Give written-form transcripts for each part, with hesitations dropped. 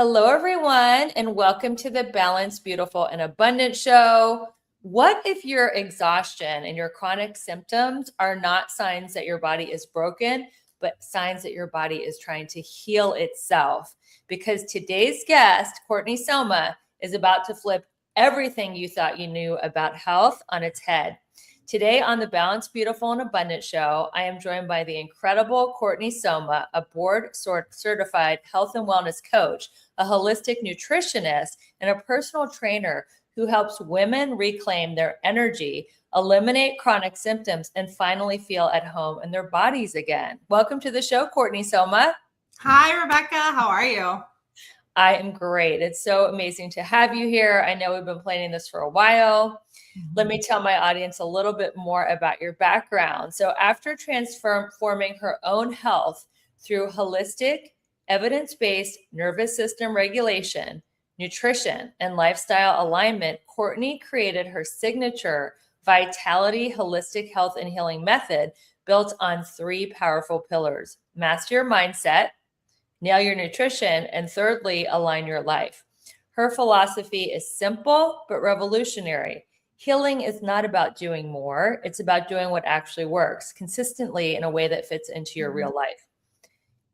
Hello, everyone, and welcome to the Balanced, Beautiful, and Abundant Show. What if your exhaustion and your chronic symptoms are not signs that your body is broken, but signs that your body is trying to heal itself? Because today's guest, Courtney Soma, is about to flip everything you thought you knew about health on its head. Today on the Balanced, Beautiful, and Abundant Show, I am joined by the incredible Courtney Soma, a board-certified health and wellness coach, a holistic nutritionist, and a personal trainer who helps women reclaim their energy, eliminate chronic symptoms, and finally feel at home in their bodies again. Welcome to the show, Courtney Soma. Hi, Rebecca. How are you? I am great. It's so amazing to have you here. I know we've been planning this for a while. Let me tell my audience a little bit more about your background. So after transforming her own health through holistic, evidence-based nervous system regulation, nutrition, and lifestyle alignment, Courtney created her signature Vitality Holistic Health and Healing Method built on three powerful pillars: master your mindset, nail your nutrition, and thirdly, align your life. Her philosophy is simple but revolutionary. Healing is not about doing more. It's about doing what actually works consistently in a way that fits into your real life.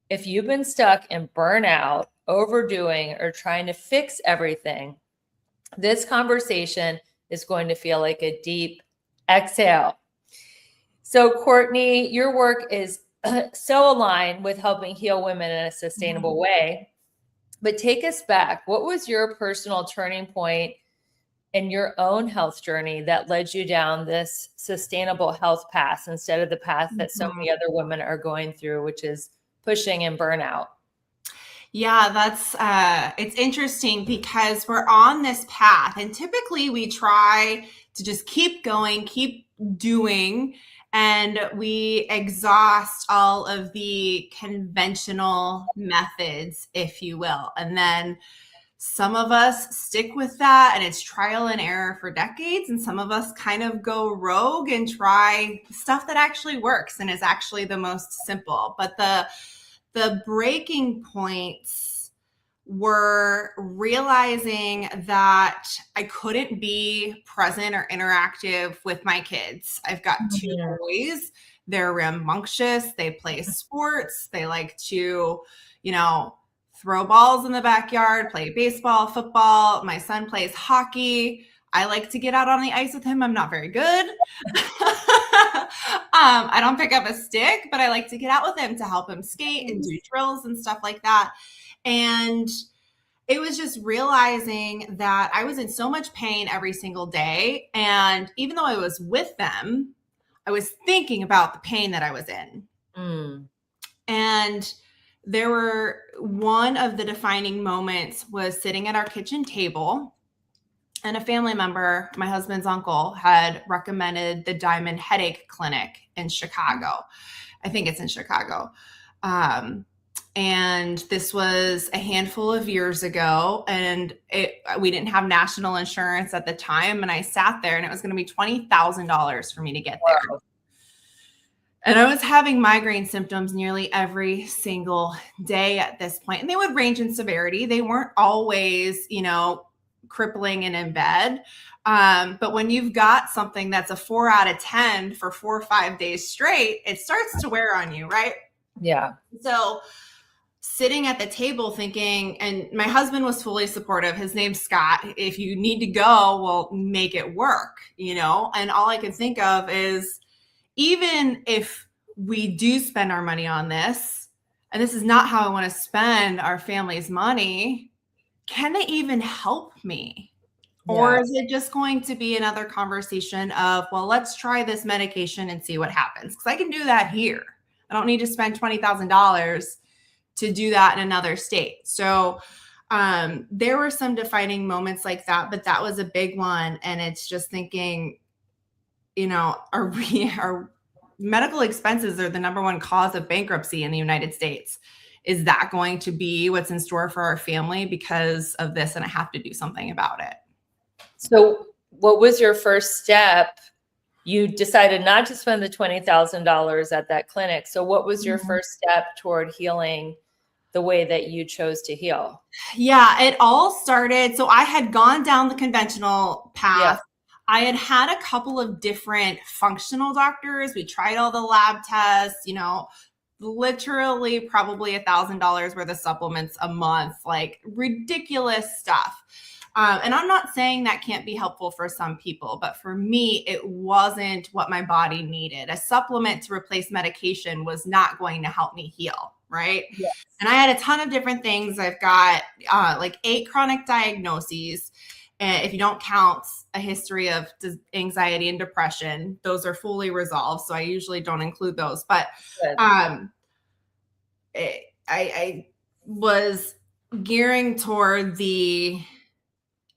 If you've been stuck in burnout, overdoing, or trying to fix everything, this conversation is going to feel like a deep exhale. So, Courtney, your work is so aligned with helping heal women in a sustainable way. But take us back. What was your personal turning point in your own health journey that led you down this sustainable health path instead of the path that so many other women are going through, which is pushing and burnout? Yeah, it's interesting because we're on this path and typically we try to just keep going, keep doing, and we exhaust all of the conventional methods, if you will. And then some of us stick with that and it's trial and error for decades. And some of us kind of go rogue and try stuff that actually works and is actually the most simple. But the breaking points were realizing that I couldn't be present or interactive with my kids. I've got two boys. They're rambunctious. They play sports. They like to, throw balls in the backyard, play baseball, football. My son plays hockey. I like to get out on the ice with him. I'm not very good. I don't pick up a stick, but I like to get out with him to help him skate and do drills and stuff like that. And it was just realizing that I was in so much pain every single day. And even though I was with them, I was thinking about the pain that I was in. And there were one of the defining moments was sitting at our kitchen table, and a family member, my husband's uncle, had recommended the Diamond Headache Clinic in Chicago. I think it's in Chicago. And this was a handful of years ago, and we didn't have national insurance at the time. And I sat there and it was going to be $20,000 for me to get there. Wow. And I was having migraine symptoms nearly every single day at this point. And they would range in severity. They weren't always, crippling and in bed. But when you've got something that's a 4 out of 10 for 4 or 5 days straight, it starts to wear on you, right? Yeah. So sitting at the table thinking, and my husband was fully supportive. His name's Scott. If you need to go, we'll make it work, and all I could think of is, even if we do spend our money on this, and this is not how I want to spend our family's money, can it even help me? Yeah. Or is it just going to be another conversation of, well, let's try this medication and see what happens? Because I can do that here. I don't need to spend $20,000 to do that in another state. So there were some defining moments like that, but that was a big one. And it's just thinking, our medical expenses are the number one cause of bankruptcy in the United States. Is that going to be what's in store for our family because of this? And I have to do something about it. So what was your first step? You decided not to spend the $20,000 at that clinic. So what was your first step toward healing the way that you chose to heal? Yeah, it all started. So I had gone down the conventional Yeah. path. I had had a couple of different functional doctors. We tried all the lab tests, literally probably $1,000 worth of supplements a month, like ridiculous stuff. And I'm not saying that can't be helpful for some people, but for me, it wasn't what my body needed. A supplement to replace medication was not going to help me heal, right? Yeah. And I had a ton of different things. I've got like 8 chronic diagnoses. And if you don't count a history of anxiety and depression, those are fully resolved. So I usually don't include those. But I was gearing toward the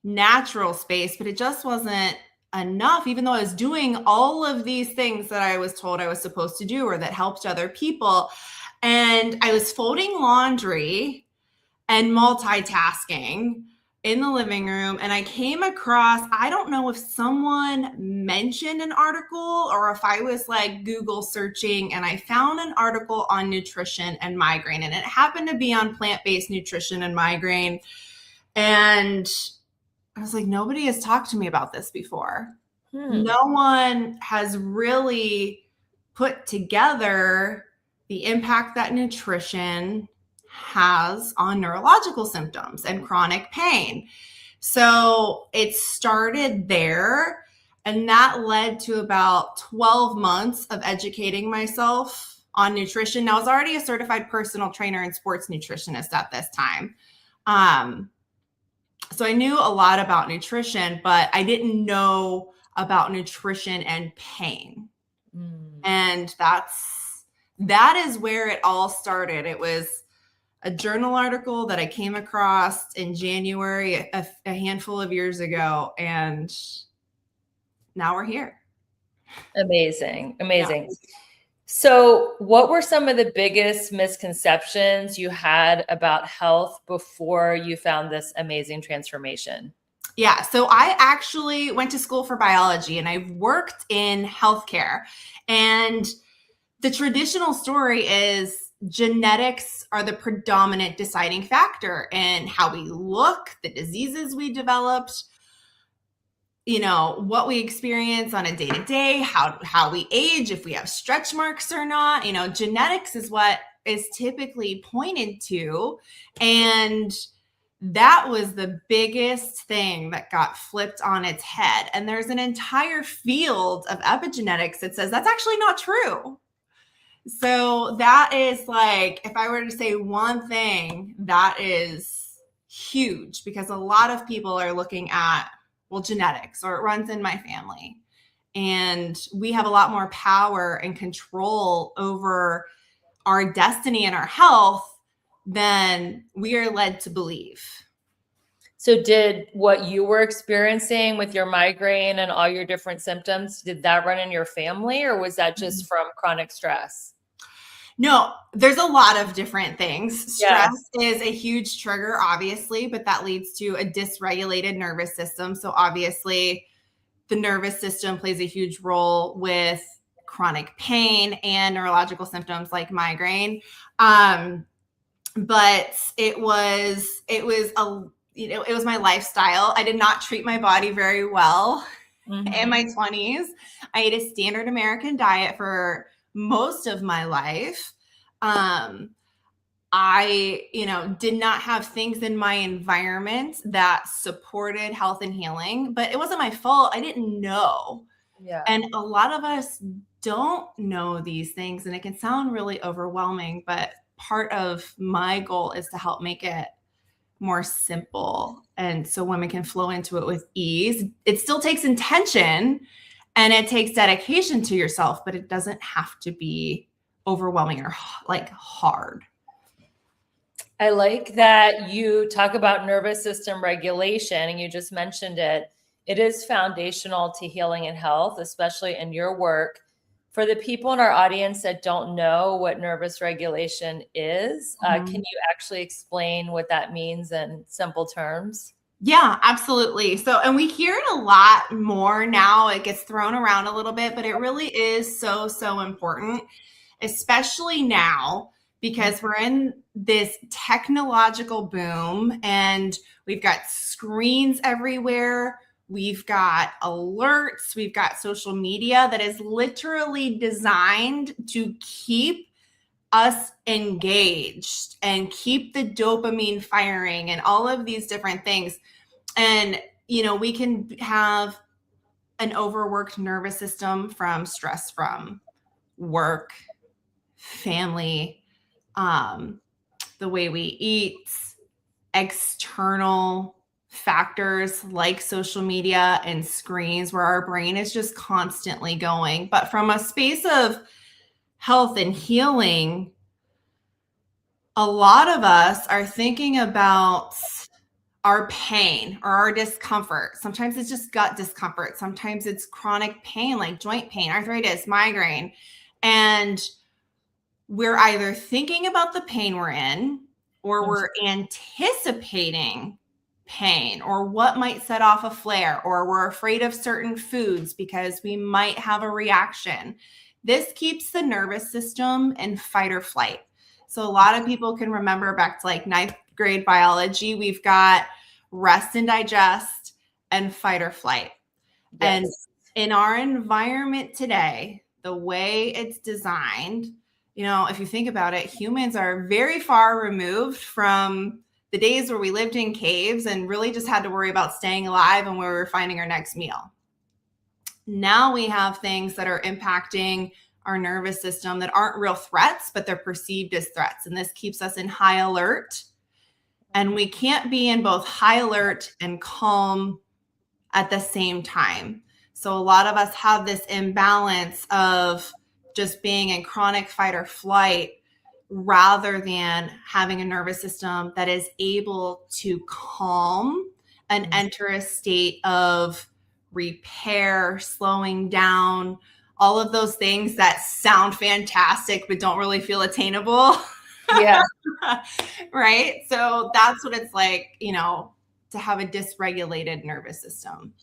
natural space, but it just wasn't enough, even though I was doing all of these things that I was told I was supposed to do or that helped other people. And I was folding laundry and multitasking in the living room. And I came across, I don't know if someone mentioned an article or if I was like Google searching, and I found an article on nutrition and migraine. And it happened to be on plant-based nutrition and migraine. And I was like, nobody has talked to me about this before. No one has really put together the impact that nutrition has on neurological symptoms and chronic pain. So it started there, and that led to about 12 months of educating myself on nutrition. Now, I was already a certified personal trainer and sports nutritionist at this time. So I knew a lot about nutrition, but I didn't know about nutrition and pain. And that is where it all started. It was a journal article that I came across in January, a handful of years ago, and now we're here. Amazing. Amazing. Yeah. So what were some of the biggest misconceptions you had about health before you found this amazing transformation? Yeah. So I actually went to school for biology, and I've worked in healthcare. And the traditional story is genetics are the predominant deciding factor in how we look, the diseases we developed, what we experience on a day-to-day, how we age, if we have stretch marks or not. Genetics is what is typically pointed to. And that was the biggest thing that got flipped on its head. And there's an entire field of epigenetics that says that's actually not true. So that is like, if I were to say one thing, that is huge, because a lot of people are looking at, well, genetics, or it runs in my family. And we have a lot more power and control over our destiny and our health than we are led to believe. So did what you were experiencing with your migraine and all your different symptoms, did that run in your family, or was that just from chronic stress? No, there's a lot of different things. Stress is a huge trigger, obviously, but that leads to a dysregulated nervous system. So obviously the nervous system plays a huge role with chronic pain and neurological symptoms like migraine. But it was my lifestyle. I did not treat my body very well in my 20s. I ate a standard American diet for most of my life. I, did not have things in my environment that supported health and healing, but it wasn't my fault. I didn't know. Yeah. And a lot of us don't know these things, and it can sound really overwhelming, but part of my goal is to help make it more simple. And so women can flow into it with ease. It still takes intention and it takes dedication to yourself, but it doesn't have to be overwhelming or like hard. I like that you talk about nervous system regulation, and you just mentioned it. It is foundational to healing and health, especially in your work. For the people in our audience that don't know what nervous regulation is, can you actually explain what that means in simple terms? Yeah, absolutely. So, and we hear it a lot more now. It gets thrown around a little bit, but it really is so, so important, especially now, because we're in this technological boom and we've got screens everywhere. We've got alerts. We've got social media that is literally designed to keep us engaged and keep the dopamine firing and all of these different things. And, we can have an overworked nervous system from stress from work, family, the way we eat, external factors like social media and screens where our brain is just constantly going. But from a space of health and healing, a lot of us are thinking about our pain or our discomfort. Sometimes it's just gut discomfort. Sometimes it's chronic pain like joint pain, arthritis, migraine. And we're either thinking about the pain we're in or we're anticipating pain or what might set off a flare, or we're afraid of certain foods because we might have a reaction. This keeps the nervous system in fight or flight. So a lot of people can remember back to like ninth grade biology, we've got rest and digest and fight or flight. Yes. And in our environment today, the way it's designed, if you think about it, humans are very far removed from the days where we lived in caves and really just had to worry about staying alive and where we were finding our next meal. Now we have things that are impacting our nervous system that aren't real threats, but they're perceived as threats. And this keeps us in high alert. And we can't be in both high alert and calm at the same time. So a lot of us have this imbalance of just being in chronic fight or flight rather than having a nervous system that is able to calm and enter a state of repair, slowing down, all of those things that sound fantastic but don't really feel attainable. Yeah. Right? So that's what it's like, to have a dysregulated nervous system.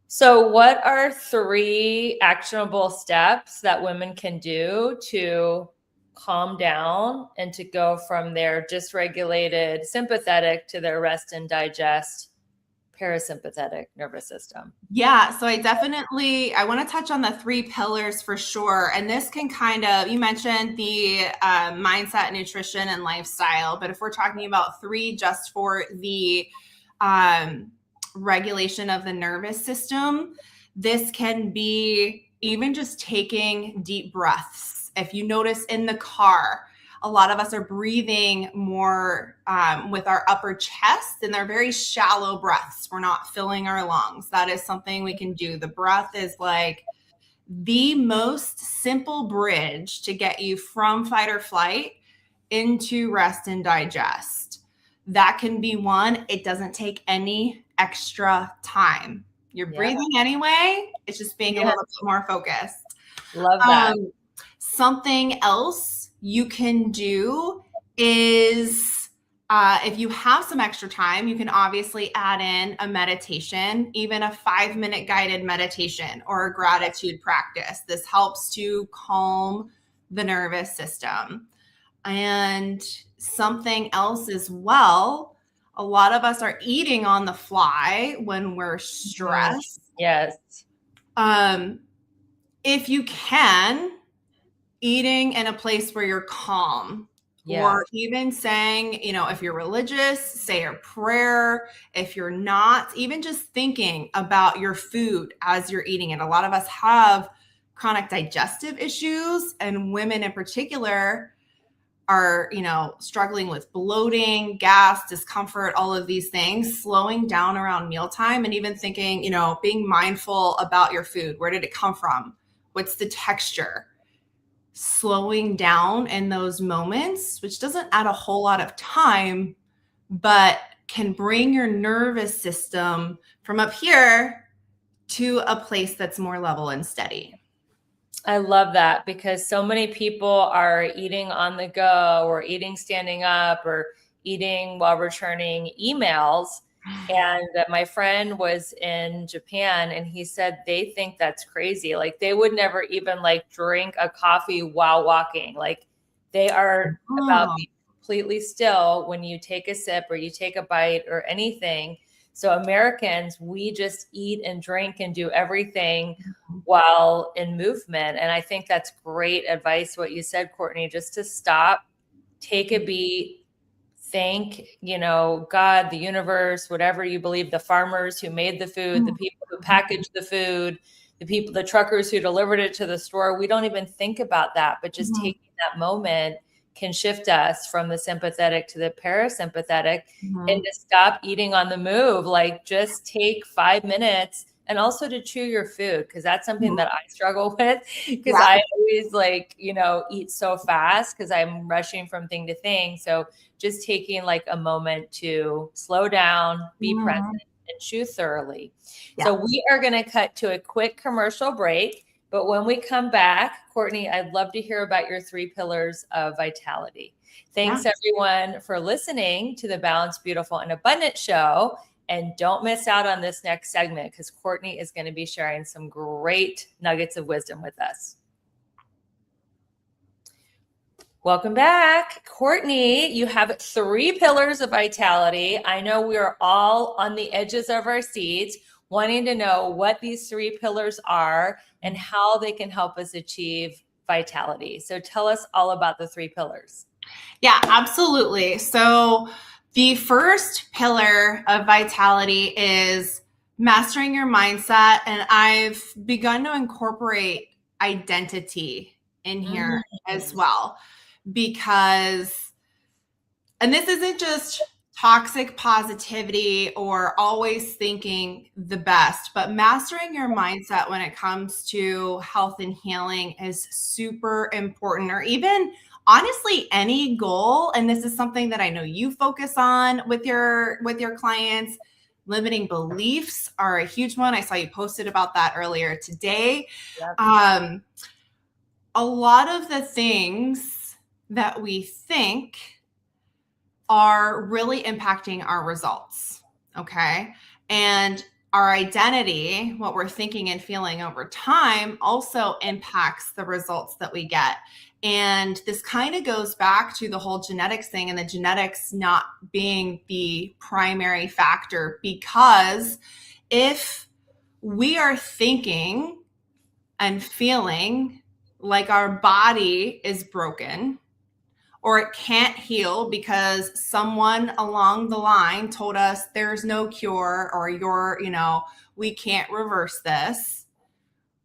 So what are 3 actionable steps that women can do to calm down and to go from their dysregulated sympathetic to their rest and digest parasympathetic nervous system? Yeah, so I want to touch on the 3 pillars for sure. And this can you mentioned the mindset, nutrition, and lifestyle. But if we're talking about 3 just for the regulation of the nervous system, this can be even just taking deep breaths. If you notice in the car, a lot of us are breathing more with our upper chest, and they're very shallow breaths. We're not filling our lungs. That is something we can do. The breath is like the most simple bridge to get you from fight or flight into rest and digest. That can be one. It doesn't take any extra time. You're breathing anyway. It's just being a little bit more focused. Love that. Something else you can do is if you have some extra time, you can obviously add in a meditation, even a 5-minute guided meditation or a gratitude practice. This helps to calm the nervous system. And something else as well, a lot of us are eating on the fly when we're stressed. Yes. If you can, eating in a place where you're calm, or even saying, if you're religious, say a prayer. If you're not, even just thinking about your food as you're eating it. A lot of us have chronic digestive issues, and women in particular are, struggling with bloating, gas, discomfort, all of these things. Slowing down around mealtime and even thinking, being mindful about your food. Where did it come from? What's the texture? Slowing down in those moments, which doesn't add a whole lot of time, but can bring your nervous system from up here to a place that's more level and steady. I love that, because so many people are eating on the go or eating standing up or eating while returning emails. And my friend was in Japan and he said they think that's crazy. Like they would never even drink a coffee while walking. Like They are about Oh. being completely still when you take a sip or you take a bite or anything. So Americans, we just eat and drink and do everything while in movement. And I think that's great advice, what you said, Courtney, just to stop, take a beat, thank, God, the universe, whatever you believe, the farmers who made the food, the people who packaged the food, the truckers who delivered it to the store. We don't even think about that, but just Mhm. taking that moment can shift us from the sympathetic to the parasympathetic, and Mhm. to stop eating on the move. Like, just take 5 minutes, and also to chew your food, because that's something that I struggle with, because Yeah. I always eat so fast because I'm rushing from thing to thing. So just taking like a moment to slow down, be present, Mhm. and chew thoroughly. Yeah. So we are going to cut to a quick commercial break. But when we come back, Courtney, I'd love to hear about your 3 pillars of vitality. Yeah. Thanks, everyone, for listening to the Balanced, Beautiful, and Abundant show. And don't miss out on this next segment, because Courtney is going to be sharing some great nuggets of wisdom with us. Welcome back. Courtney, you have 3 pillars of vitality. I know we are all on the edges of our seats, wanting to know what these 3 pillars are and how they can help us achieve vitality. So tell us all about the 3 pillars. Yeah, absolutely. So the first pillar of vitality is mastering your mindset. And I've begun to incorporate identity in here as well, because, and this isn't just toxic positivity or always thinking the best, but mastering your mindset when it comes to health and healing is super important. Or even honestly any goal, and this is something that I know you focus on with your clients. Limiting beliefs are a huge one. I saw you posted about that earlier today. Yep. A lot of the things that we think are really impacting our results. Okay. And our identity, what we're thinking and feeling over time, also impacts the results that we get. And this kind of goes back to the whole genetics thing, and the genetics not being the primary factor, because if we are thinking and feeling like our body is broken, or it can't heal because someone along the line told us there's no cure, or we can't reverse this,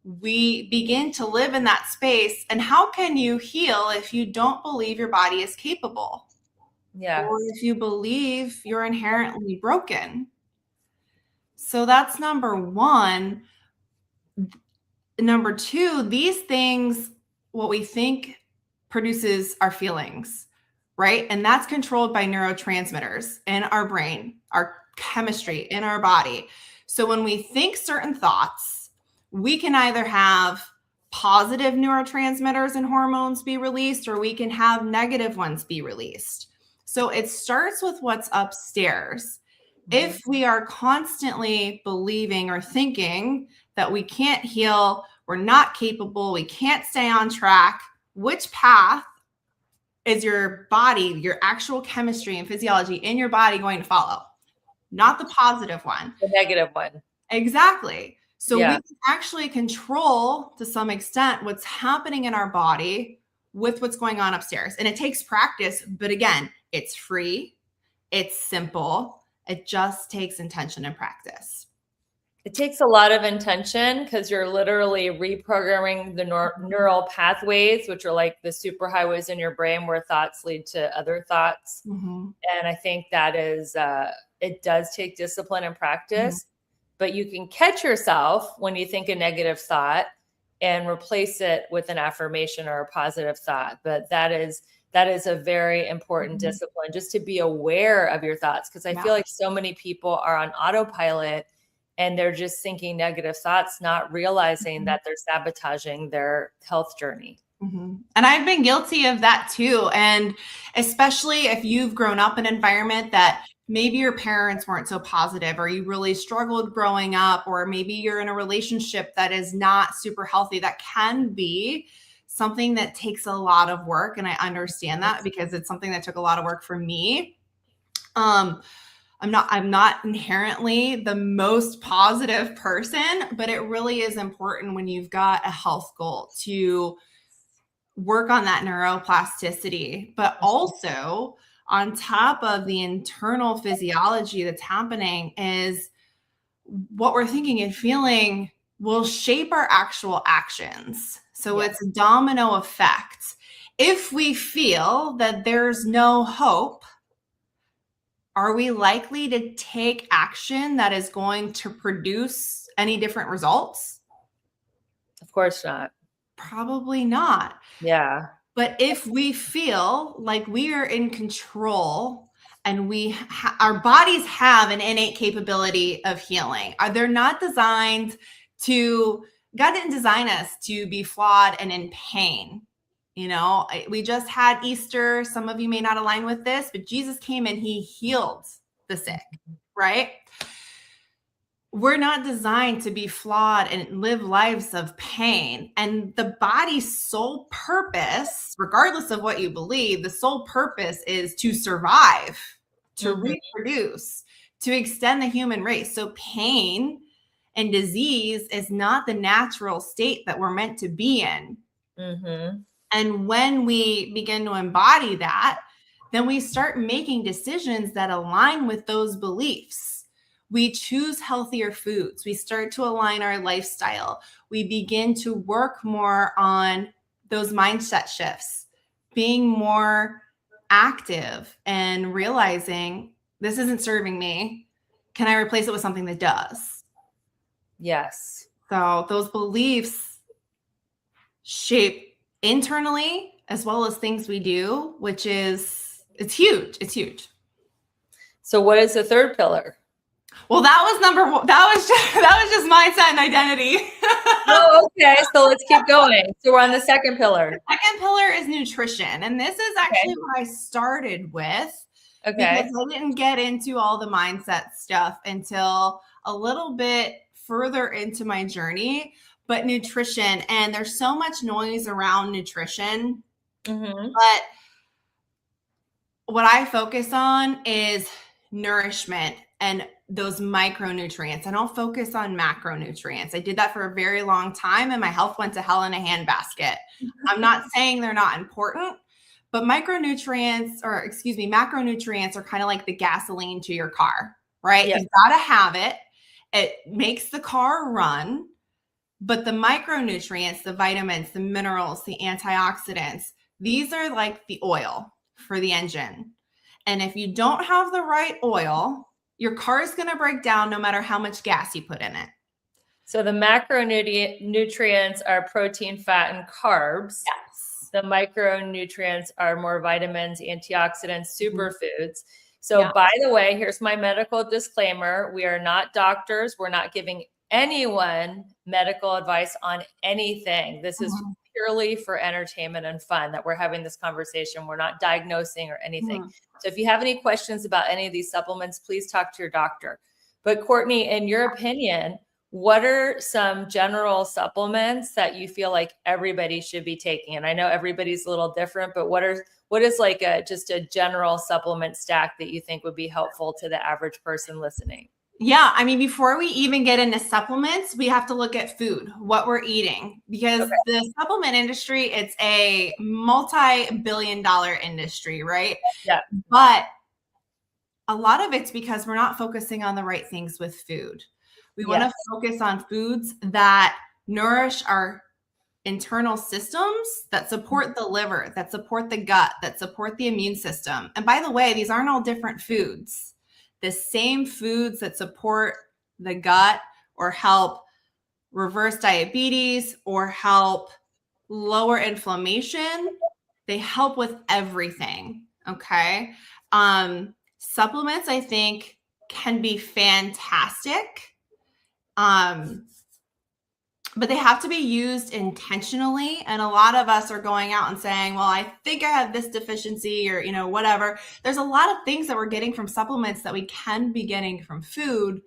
we begin to live in that space. And how can you heal if you don't believe your body is capable? Yeah. Or if you believe you're inherently broken? So that's number one. Number two, these things, what we think produces our feelings, right? And that's controlled by neurotransmitters in our brain, our chemistry in our body. So when we think certain thoughts, we can either have positive neurotransmitters and hormones be released, or we can have negative ones be released. So it starts with what's upstairs. If we are constantly believing or thinking that we can't heal, we're not capable, we can't stay on track, which path is your body, your actual chemistry and physiology in your body going to follow? Not the positive one. The negative one. Exactly. So Yeah. we can actually control to some extent what's happening in our body with what's going on upstairs. And it takes practice, but again, it's free, it's simple, it just takes intention and practice. It takes a lot of intention, because you're literally reprogramming the neural pathways, which are like the superhighways in your brain where thoughts lead to other thoughts. Mm-hmm. And I think that is, it does take discipline and practice, but you can catch yourself when you think a negative thought and replace it with an affirmation or a positive thought. But that is a very important discipline, just to be aware of your thoughts. Because I feel like so many people are on autopilot and they're just thinking negative thoughts, not realizing that they're sabotaging their health journey. Mm-hmm. And I've been guilty of that too. And especially if you've grown up in an environment that maybe your parents weren't so positive, or you really struggled growing up, or maybe you're in a relationship that is not super healthy, that can be something that takes a lot of work. And I understand that because it's something that took a lot of work for me. I'm not inherently the most positive person, but it really is important when you've got a health goal to work on that neuroplasticity, but also on top of the internal physiology that's happening is what we're thinking and feeling will shape our actual actions. So it's a domino effect. If we feel that there's no hope, are we likely to take action that is going to produce any different results? Of course not. Probably not. Yeah. But if we feel like we are in control and our bodies have an innate capability of healing, they're not designed to, God didn't design us to be flawed and in pain. You know, we just had Easter. Some of you may not align with this, but Jesus came and he healed the sick, right? We're not designed to be flawed and live lives of pain. And the body's sole purpose, regardless of what you believe, the sole purpose is to survive, to reproduce, to extend the human race. So pain and disease is not the natural state that we're meant to be in. And when we begin to embody that, then we start making decisions that align with those beliefs. We choose healthier foods. We start to align our lifestyle. We begin to work more on those mindset shifts, being more active and realizing this isn't serving me. Can I replace it with something that does? Yes. So those beliefs shape internally as well as things we do, which is, it's huge. It's huge. So what is the third pillar? Well, that was number one. That was just mindset and identity. Oh, okay. So let's keep going. So we're on the second pillar. The second pillar is nutrition. And this is actually what I started with. Okay. Because I didn't get into all the mindset stuff until a little bit further into my journey. But nutrition, and there's so much noise around nutrition. But what I focus on is nourishment and those micronutrients. I don't focus on macronutrients. I did that for a very long time and my health went to hell in a handbasket. I'm not saying they're not important, but macronutrients are kind of like the gasoline to your car, right? Yes. You've got to have it. It makes the car run. But the micronutrients, the vitamins, the minerals, the antioxidants, these are like the oil for the engine. And if you don't have the right oil, your car is going to break down no matter how much gas you put in it. So the macronutrients are protein, fat, and carbs. Yes. The micronutrients are more vitamins, antioxidants, superfoods. So by the way, here's my medical disclaimer. We are not doctors. We're not giving anyone medical advice on anything. This is purely for entertainment and fun that we're having this conversation. We're not diagnosing or anything. So if you have any questions about any of these supplements, please talk to your doctor. But Courtney, in your opinion, what are some general supplements that you feel like everybody should be taking? And I know everybody's a little different, but what is like just a general supplement stack that you think would be helpful to the average person listening? Yeah. I mean, before we even get into supplements, we have to look at food, what we're eating, because the supplement industry, it's a multi-billion-dollar industry, right? Yeah. But a lot of it's because we're not focusing on the right things with food. We want to focus on foods that nourish our internal systems, that support the liver, that support the gut, that support the immune system. And by the way, these aren't all different foods. The same foods that support the gut or help reverse diabetes or help lower inflammation, they help with everything. Okay. Supplements, I think, can be fantastic. But they have to be used intentionally. And a lot of us are going out and saying, well, I think I have this deficiency or, whatever. There's a lot of things that we're getting from supplements that we can be getting from food.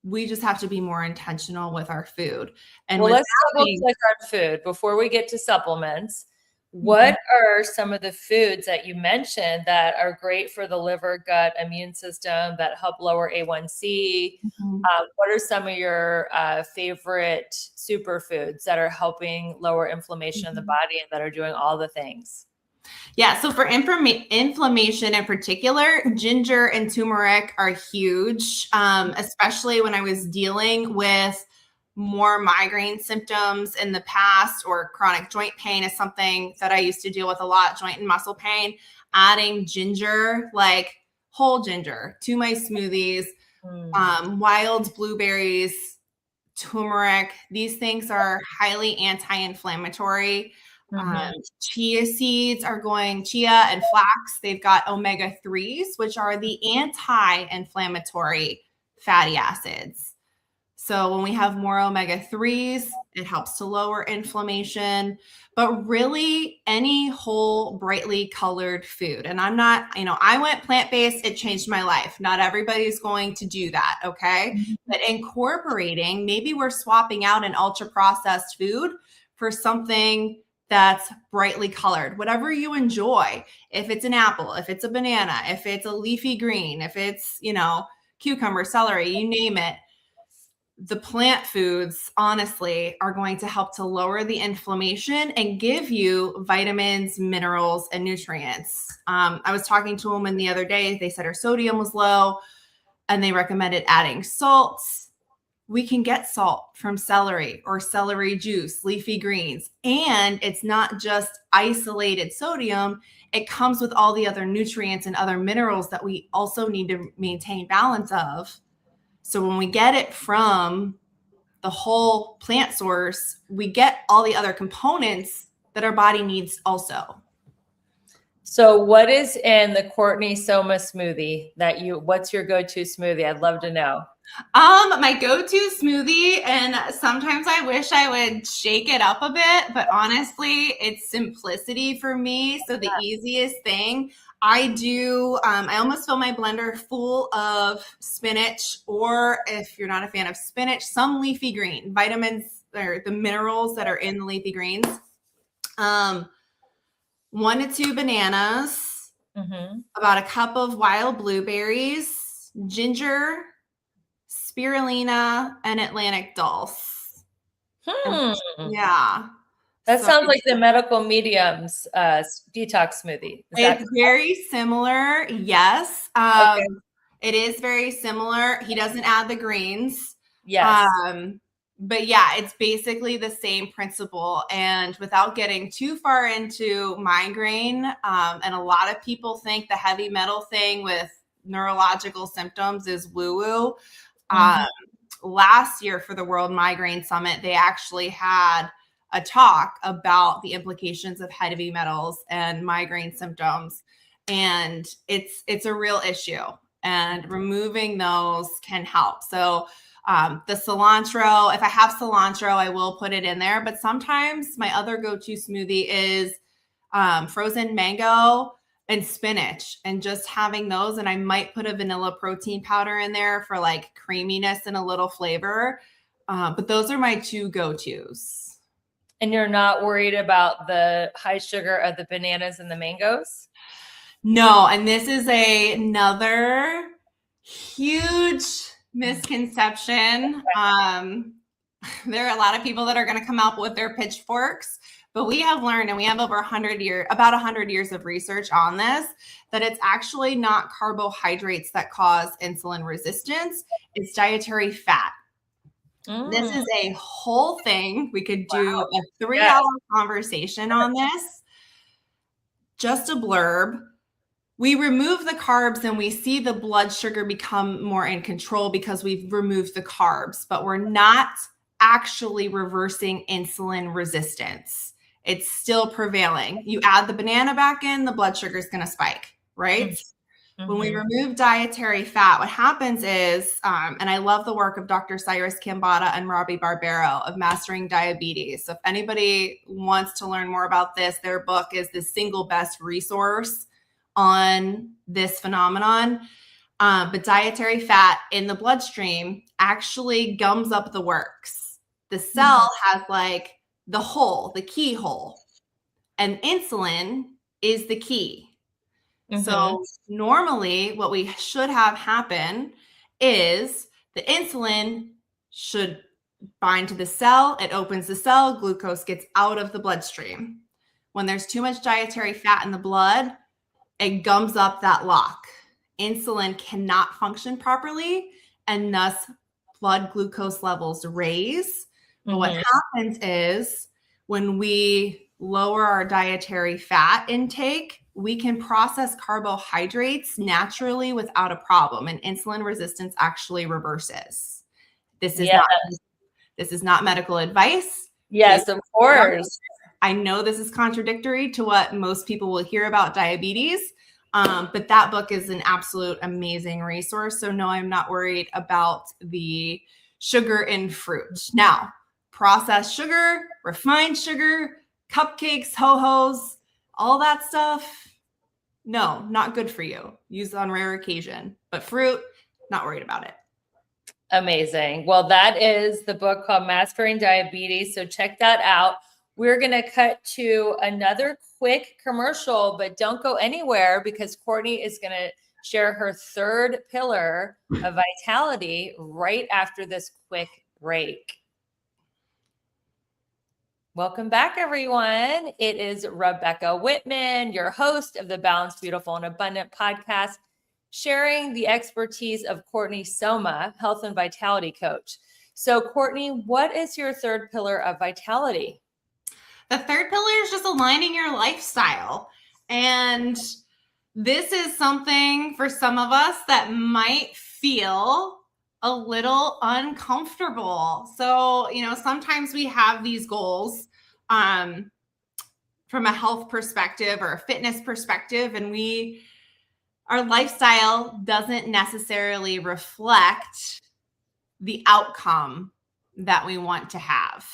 we just have to be more intentional with our food. And Well, with let's double being, click on food before we get to supplements. Mhm. What are some of the foods that you mentioned that are great for the liver, gut, immune system that help lower A1C? Mhm. What are some of your favorite superfoods that are helping lower inflammation in the Mhm. body and that are doing all the things? Yeah, so for inflammation in particular, ginger and turmeric are huge, especially when I was dealing with more migraine symptoms in the past, or chronic joint pain is something that I used to deal with a lot, joint and muscle pain. Adding ginger, like whole ginger, to my smoothies, Mm. wild blueberries, turmeric. These things are highly anti-inflammatory. Um, Mhm. chia seeds are going, chia and flax, they've got omega 3s, which are the anti-inflammatory fatty acids. So when we have more omega 3s, it helps to lower inflammation. But really, any whole, brightly colored food. And I'm not, I went plant based, it changed my life. Not everybody's going to do that. Okay. But incorporating, maybe we're swapping out an ultra processed food for something that's brightly colored, whatever you enjoy. If it's an apple, if it's a banana, if it's a leafy green, if it's, cucumber, celery, you name it, the plant foods, honestly, are going to help to lower the inflammation and give you vitamins, minerals, and nutrients. I was talking to a woman the other day. They said her sodium was low and they recommended adding salts. We can get salt from celery or celery juice, leafy greens. And it's not just isolated sodium, it comes with all the other nutrients and other minerals that we also need to maintain balance of. So when we get it from the whole plant source, we get all the other components that our body needs also. So what is in the Courtney Soma smoothie what's your go-to smoothie? I'd love to know. My go-to smoothie, and sometimes I wish I would shake it up a bit, but honestly, it's simplicity for me. So the easiest thing I do, I almost fill my blender full of spinach, or if you're not a fan of spinach, some leafy green, vitamins or the minerals that are in the leafy greens. 1 to 2 bananas, Mhm. about a cup of wild blueberries, ginger, spirulina, and Atlantic dulse. And Hmm. yeah. That So sounds like the medical medium's detox smoothie. Is that it's very similar. Yes. okay? It is very similar. He doesn't add the greens. Yes. Um, but yeah, it's basically the same principle. And without getting too far into migraine, and a lot of people think the heavy metal thing with neurological symptoms is woo-woo. Mhm. Last year for the World Migraine Summit, they actually had a talk about the implications of heavy metals and migraine symptoms. And it's a real issue. And removing those can help. So the cilantro, if I have cilantro, I will put it in there. But sometimes my other go-to smoothie is frozen mango and spinach, and just having those. And I might put a vanilla protein powder in there for like creaminess and a little flavor. But those are my two go-tos. And you're not worried about the high sugar of the bananas and the mangoes? No, and this is another huge misconception. There are a lot of people that are going to come out with their pitchforks, but we have learned, and we have over 100 years of research on this, that it's actually not carbohydrates that cause insulin resistance. It's dietary fat. This Mm. is a whole thing. We could do a 3 Yes. hour conversation on this. Just a blurb. We remove the carbs and we see the blood sugar become more in control because we've removed the carbs, but we're not actually reversing insulin resistance. It's still prevailing. You add the banana back in, the blood sugar is going to spike, right? When we Mhm. remove dietary fat, what happens is, and I love the work of Dr. Cyrus Kambata and Robbie Barbero of Mastering Diabetes. So if anybody wants to learn more about this, their book is the single best resource on this phenomenon. But dietary fat in the bloodstream actually gums up the works. The cell has like the hole, the keyhole, and insulin is the key. So normally what we should have happen is the insulin should bind to the cell. It opens the cell. Glucose gets out of the bloodstream. When there's too much dietary fat in the blood, it gums up that lock. Insulin cannot function properly, and thus blood glucose levels raise. But what happens is when we lower our dietary fat intake, we can process carbohydrates naturally without a problem, and insulin resistance actually reverses. This is not medical advice. Yes, of course. I know this is contradictory to what most people will hear about diabetes, but that book is an absolute amazing resource. So no, I'm not worried about the sugar in fruit. Now, processed sugar, refined sugar, cupcakes, ho-hos, all that stuff, no, not good for you. Use on rare occasion. But fruit, not worried about it. Amazing. Well, that is the book called Mastering Diabetes. So check that out. We're going to cut to another quick commercial, but don't go anywhere because Courtney is going to share her third pillar of vitality right after this quick break. Welcome back, everyone. It is Rebecca Whitman, your host of the Balanced, Beautiful, and Abundant podcast, sharing the expertise of Courtney Soma, health and vitality coach. So, Courtney, what is your third pillar of vitality? The third pillar is just aligning your lifestyle. And this is something for some of us that might feel a little uncomfortable. So, sometimes we have these goals from a health perspective or a fitness perspective, and our lifestyle doesn't necessarily reflect the outcome that we want to have.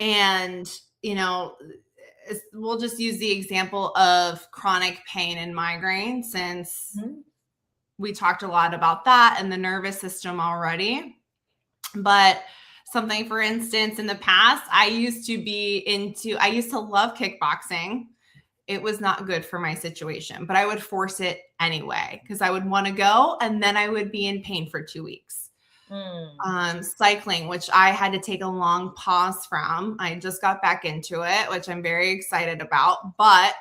And, we'll just use the example of chronic pain and migraine since we talked a lot about that and the nervous system already. But something, for instance, in the past, I used to love kickboxing. It was not good for my situation, but I would force it anyway because I would want to go and then I would be in pain for 2 weeks. Cycling, which I had to take a long pause from. I just got back into it, which I'm very excited about, but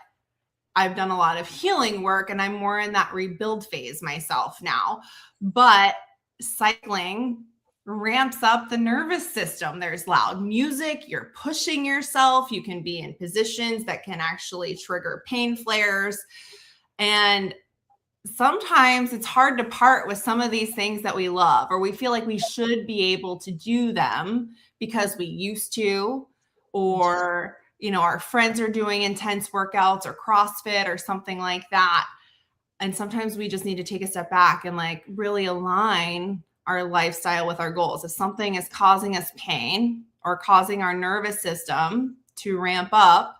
I've done a lot of healing work and I'm more in that rebuild phase myself now. But cycling ramps up the nervous system. There's loud music, you're pushing yourself, you can be in positions that can actually trigger pain flares. And sometimes it's hard to part with some of these things that we love, or we feel like we should be able to do them because we used to, or, our friends are doing intense workouts or CrossFit or something like that. And sometimes we just need to take a step back and really align our lifestyle with our goals. If something is causing us pain or causing our nervous system to ramp up,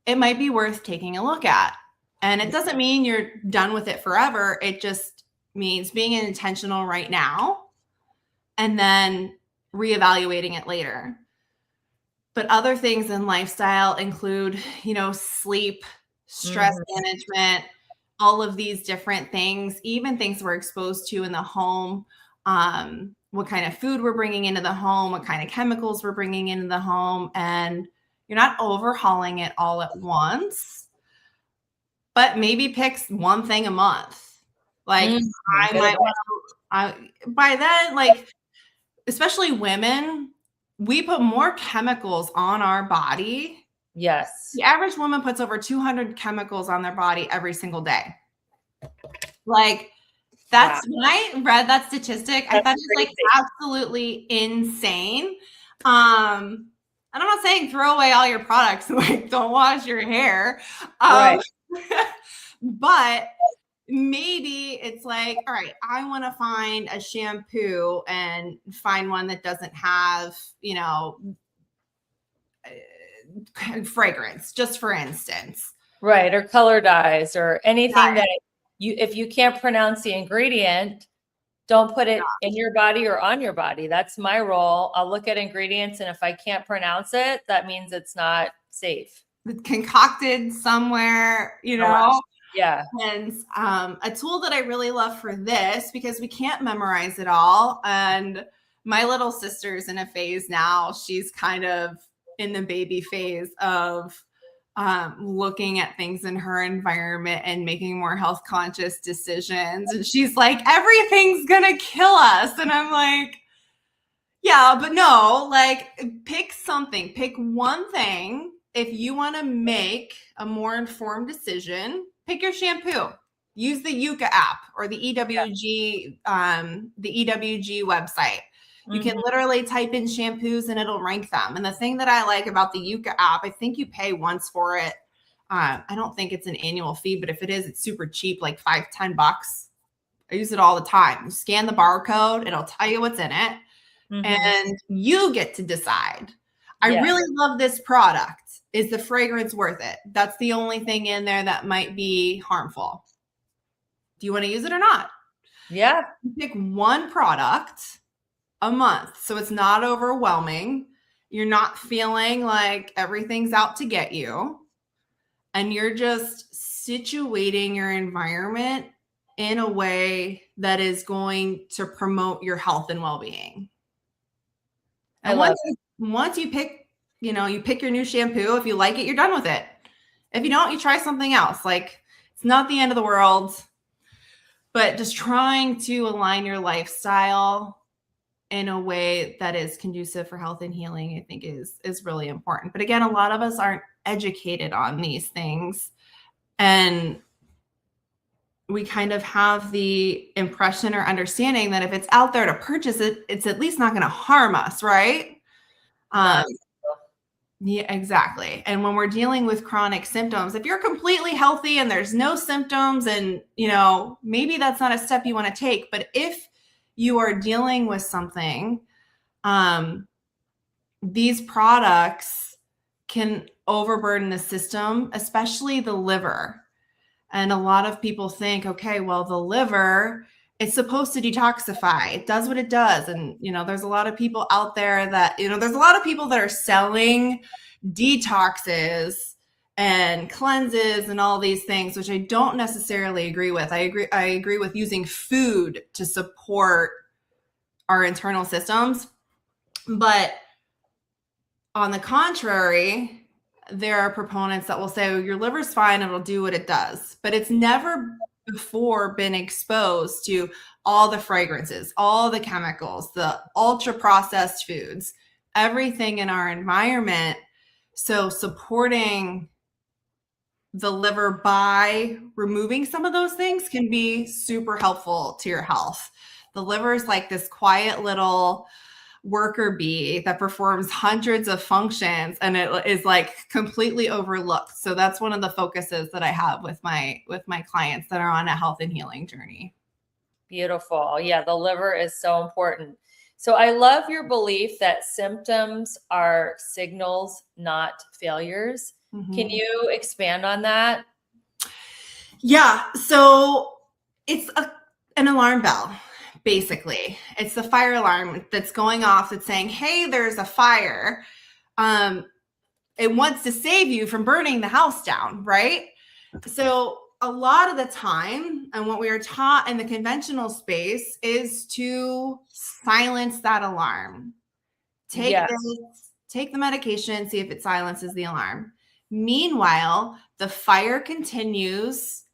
it might be worth taking a look at. And it doesn't mean you're done with it forever. It just means being intentional right now and then reevaluating it later. But other things in lifestyle include, sleep, stress management, all of these different things, even things we're exposed to in the home, what kind of food we're bringing into the home, what kind of chemicals we're bringing into the home. And you're not overhauling it all at once, but maybe pick one thing a month. By then, especially women, we put more chemicals on our body. Yes. The average woman puts over 200 chemicals on their body every single day. That's when I read that statistic, I thought it was absolutely insane. And I'm not saying throw away all your products, don't wash your hair. Right. But maybe it's all right, I want to find a shampoo and find one that doesn't have, fragrance, just for instance. Right. Or color dyes or anything that if you can't pronounce the ingredient, don't put it in your body or on your body. That's my role. I'll look at ingredients, and if I can't pronounce it, that means it's not safe. It's concocted somewhere, Yeah. And a tool that I really love for this, because we can't memorize it all. And my little sister's in a phase now. She's kind of in the baby phase of looking at things in her environment and making more health conscious decisions. And she's like, everything's going to kill us. And I'm like, yeah, but no, like pick something, pick one thing. If you want to make a more informed decision, pick your shampoo. Use the Yuka app or the EWG, website. You can literally type in shampoos and it'll rank them. And the thing that I like about the Yuka app, I think you pay once for it. I don't think it's an annual fee, but if it is, it's super cheap, like $5-10. I use it all the time. You scan the barcode, it'll tell you what's in it, and you get to decide. I really love this product. Is the fragrance worth it? That's the only thing in there that might be harmful. Do you want to use it or not? Yeah. You pick one product a month, so it's not overwhelming. You're not feeling like everything's out to get you, and you're just situating your environment in a way that is going to promote your health and well-being. And once you pick, you pick your new shampoo. If you like it, you're done with it. If you don't, you try something else. Like, it's not the end of the world, but just trying to align your lifestyle in a way that is conducive for health and healing, I think is really important. But again, a lot of us aren't educated on these things, and we kind of have the impression or understanding that if it's out there to purchase it, it's at least not going to harm us, right? Yeah, exactly. And when we're dealing with chronic symptoms, if you're completely healthy and there's no symptoms, and maybe that's not a step you want to take, but if you are dealing with something, these products can overburden the system, especially the liver. And a lot of people think, okay, well, the liver, it's supposed to detoxify. It does what it does. And, there's a lot of people out there that, there's a lot of people that are selling detoxes and cleanses and all these things, which I don't necessarily agree with. I agree with using food to support our internal systems. But on the contrary, there are proponents that will say, oh, your liver's fine, it'll do what it does. But it's never before been exposed to all the fragrances, all the chemicals, the ultra processed foods, everything in our environment. So supporting the liver by removing some of those things can be super helpful to your health. The liver is like this quiet little worker bee that performs hundreds of functions, and it is like completely overlooked. So that's one of the focuses that I have with my clients that are on a health and healing journey. Beautiful. Yeah, the liver is so important. So I love your belief that symptoms are signals, not failures. Can you expand on that? Yeah. So it's an alarm bell. Basically, it's the fire alarm that's going off that's saying, hey, there's a fire. It wants to save you from burning the house down, right? So a lot of the time, and what we are taught in the conventional space is to silence that alarm. Take the medication, see if it silences the alarm. Meanwhile, the fire continues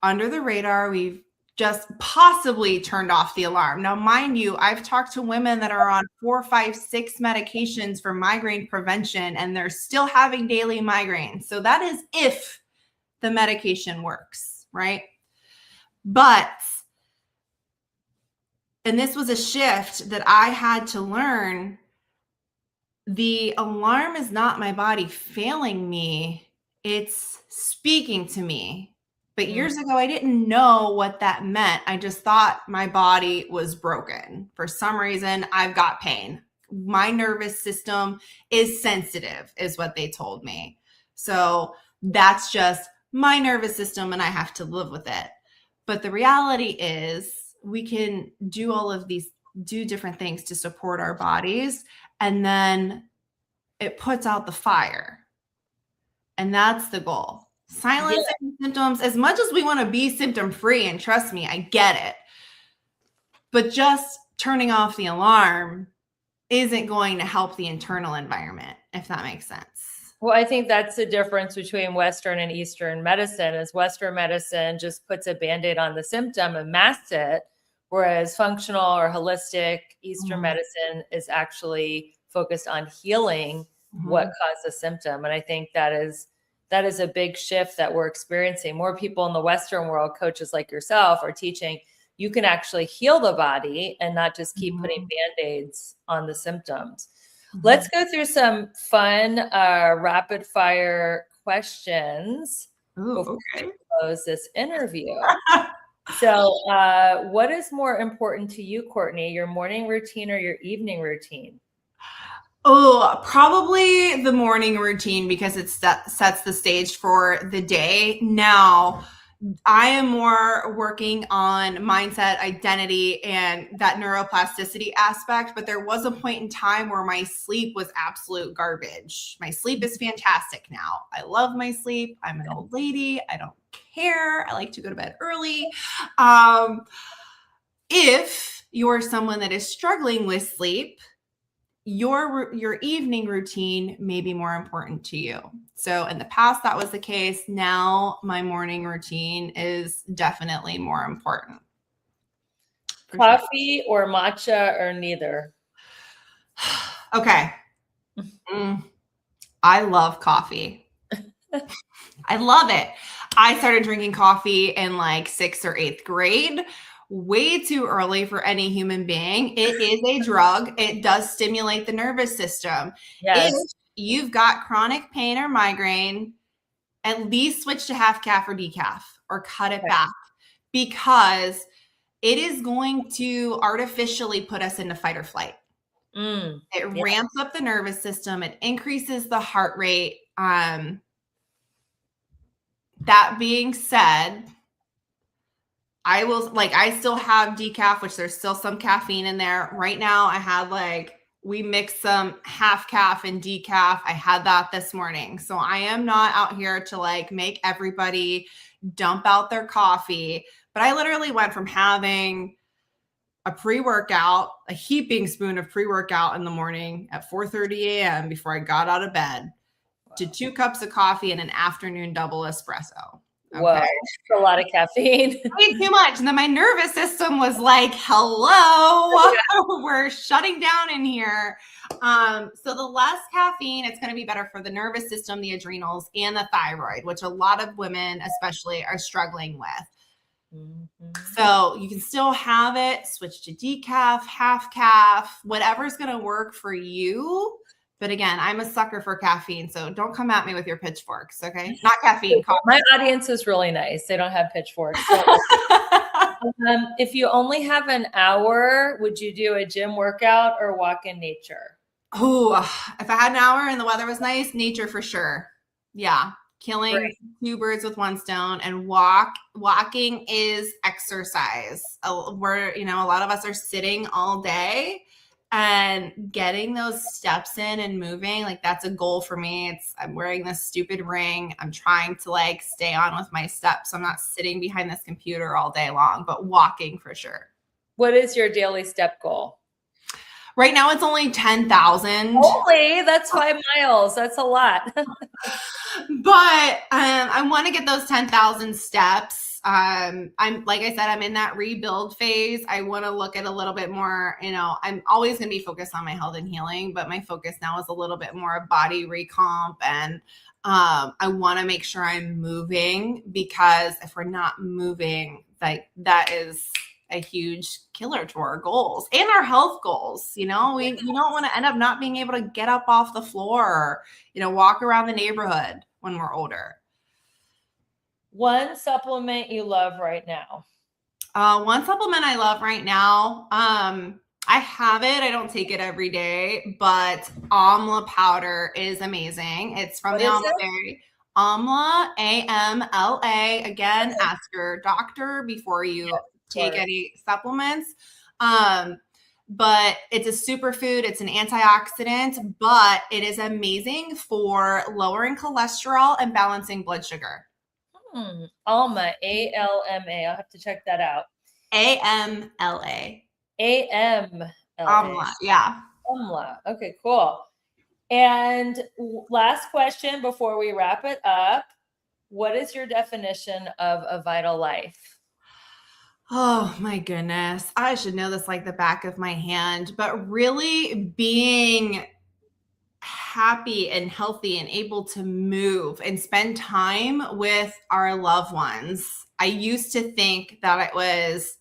under the radar. We've just possibly turned off the alarm. Now, mind you, I've talked to women that are on 4, 5, 6 medications for migraine prevention, and they're still having daily migraines. So that is if the medication works, right? But, and this was a shift that I had to learn, the alarm is not my body failing me. It's speaking to me. But years ago, I didn't know what that meant. I just thought my body was broken. For some reason, I've got pain. My nervous system is sensitive, is what they told me. So that's just my nervous system, and I have to live with it. But the reality is we can do all of these, do different things to support our bodies, and then it puts out the fire. And that's the goal. Silencing symptoms, as much as we want to be symptom free, and trust me, I get it. But just turning off the alarm isn't going to help the internal environment, if that makes sense. Well, I think that's the difference between Western and Eastern medicine, is Western medicine just puts a Band-Aid on the symptom and masks it, whereas functional or holistic Eastern medicine is actually focused on healing what caused the symptom. And I think that is a big shift that we're experiencing. More people in the Western world, coaches like yourself, are teaching you can actually heal the body and not just keep putting Band-Aids on the symptoms. Let's go through some fun rapid fire questions before we close this interview. So what is more important to you, Courtney, your morning routine or your evening routine? Oh, probably the morning routine, because it sets the stage for the day. Now, I am more working on mindset, identity, and that neuroplasticity aspect. But there was a point in time where my sleep was absolute garbage. My sleep is fantastic now. I love my sleep. I'm an old lady. I don't care. I like to go to bed early. If you're someone that is struggling with sleep, your evening routine may be more important to you. So in the past, that was the case. Now my morning routine is definitely more important. Coffee or matcha or neither? Okay. I love coffee. I love it. I started drinking coffee in like 6th or 8th grade. Way too early for any human being. It is a drug. It does stimulate the nervous system. Yes. If you've got chronic pain or migraine, at least switch to half calf or decaf, or cut it back, because it is going to artificially put us into fight or flight. It ramps up the nervous system. It increases the heart rate. That being said, I still have decaf, which there's still some caffeine in there. Right now, we mixed some half calf and decaf. I had that this morning. So I am not out here to make everybody dump out their coffee. But I literally went from having a pre-workout, a heaping spoon of pre-workout in the morning at 4:30 a.m. before I got out of bed, to 2 cups of coffee and an afternoon double espresso. Okay. Whoa, that's a lot of caffeine. Way too much. And then my nervous system was like, hello, we're shutting down in here. So the less caffeine, it's going to be better for the nervous system, the adrenals, and the thyroid, which a lot of women especially are struggling with. So you can still have it, switch to decaf, half calf, whatever's going to work for you. But again, I'm a sucker for caffeine, so don't come at me with your pitchforks, okay? Not caffeine, coffee. My audience is really nice. They don't have pitchforks. So, if you only have an hour, would you do a gym workout or walk in nature? Oh, if I had an hour and the weather was nice, nature for sure. Yeah, killing 2 birds with 1 stone. And walking is exercise. A lot of us are sitting all day. And getting those steps in and moving, that's a goal for me. I'm wearing this stupid ring. I'm trying to stay on with my steps. I'm not sitting behind this computer all day long, but walking for sure. What is your daily step goal? Right now, it's only 10,000. Only? That's 5 miles. That's a lot. But I want to get those 10,000 steps. I'm like I said, I'm in that rebuild phase. I want to look at a little bit more, I'm always going to be focused on my health and healing, but my focus now is a little bit more body recomp. And I want to make sure I'm moving, because if we're not moving, that is a huge killer to our goals and our health goals. We don't want to end up not being able to get up off the floor, walk around the neighborhood when we're older. One supplement you love right now? One supplement I love right now, I have it. I don't take it every day, but amla powder is amazing. It's from the Amla Berry. AMLA, AMLA. Again, Okay. ask your doctor before you Of take course. any supplements. But it's a superfood, it's an antioxidant, but it is amazing for lowering cholesterol and balancing blood sugar. Alma, ALMA. I'll have to check that out. AMLA. AMLA. AMLA, yeah. AMLA. Okay, cool. And last question before we wrap it up. What is your definition of a vital life? Oh my goodness. I should know this like the back of my hand, but really being happy and healthy and able to move and spend time with our loved ones. I used to think that it was,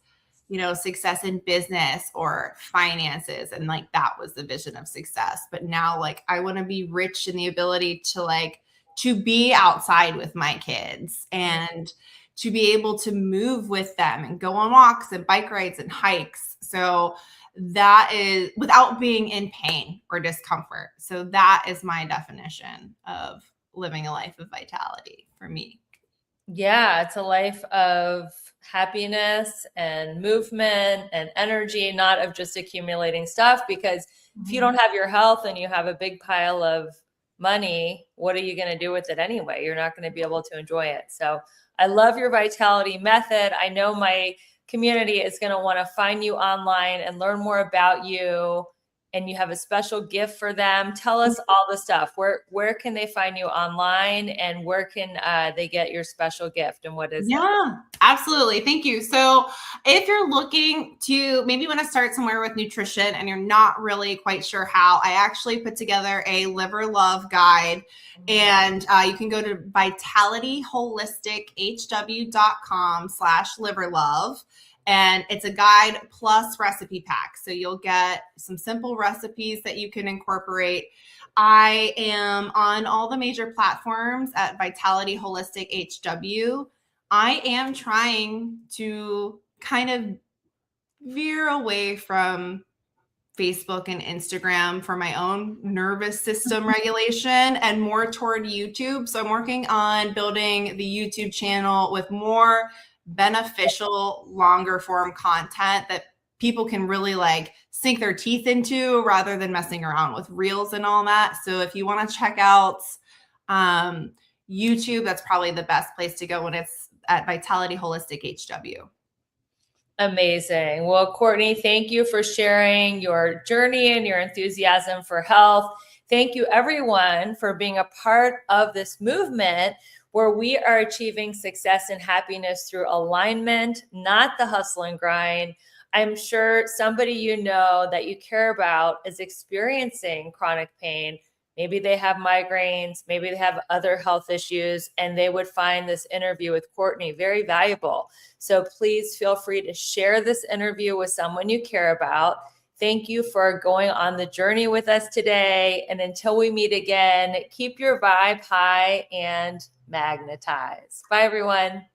success in business or finances, and like that was the vision of success. But now, like, I want to be rich in the ability to be outside with my kids and to be able to move with them and go on walks and bike rides and hikes. So that is without being in pain or discomfort. So that is my definition of living a life of vitality for me. Yeah, it's a life of happiness and movement and energy, not of just accumulating stuff. Because if you don't have your health and you have a big pile of money, what are you going to do with it anyway? You're not going to be able to enjoy it. So I love your vitality method. I know my community is going to want to find you online and learn more about you. And you have a special gift for them. Tell us all the stuff. Where can they find you online, and where can they get your special gift, and what is it? Yeah, absolutely. Thank you. So if you're looking to maybe want to start somewhere with nutrition and you're not really quite sure how, I actually put together a liver love guide, and you can go to vitalityholistichw.com/liverlove. And it's a guide plus recipe pack. So you'll get some simple recipes that you can incorporate. I am on all the major platforms at Vitality Holistic HW. I am trying to kind of veer away from Facebook and Instagram for my own nervous system regulation and more toward YouTube. So I'm working on building the YouTube channel with more beneficial, longer form content that people can really like sink their teeth into rather than messing around with reels and all that. So if you want to check out YouTube, that's probably the best place to go when it's at Vitality Holistic HW. Amazing. Well, Courtney, thank you for sharing your journey and your enthusiasm for health. Thank you, everyone, for being a part of this movement where we are achieving success and happiness through alignment, not the hustle and grind. I'm sure somebody you know that you care about is experiencing chronic pain. Maybe they have migraines, maybe they have other health issues, and they would find this interview with Courtney very valuable. So please feel free to share this interview with someone you care about. Thank you for going on the journey with us today. And until we meet again, keep your vibe high and magnetize. Bye, everyone.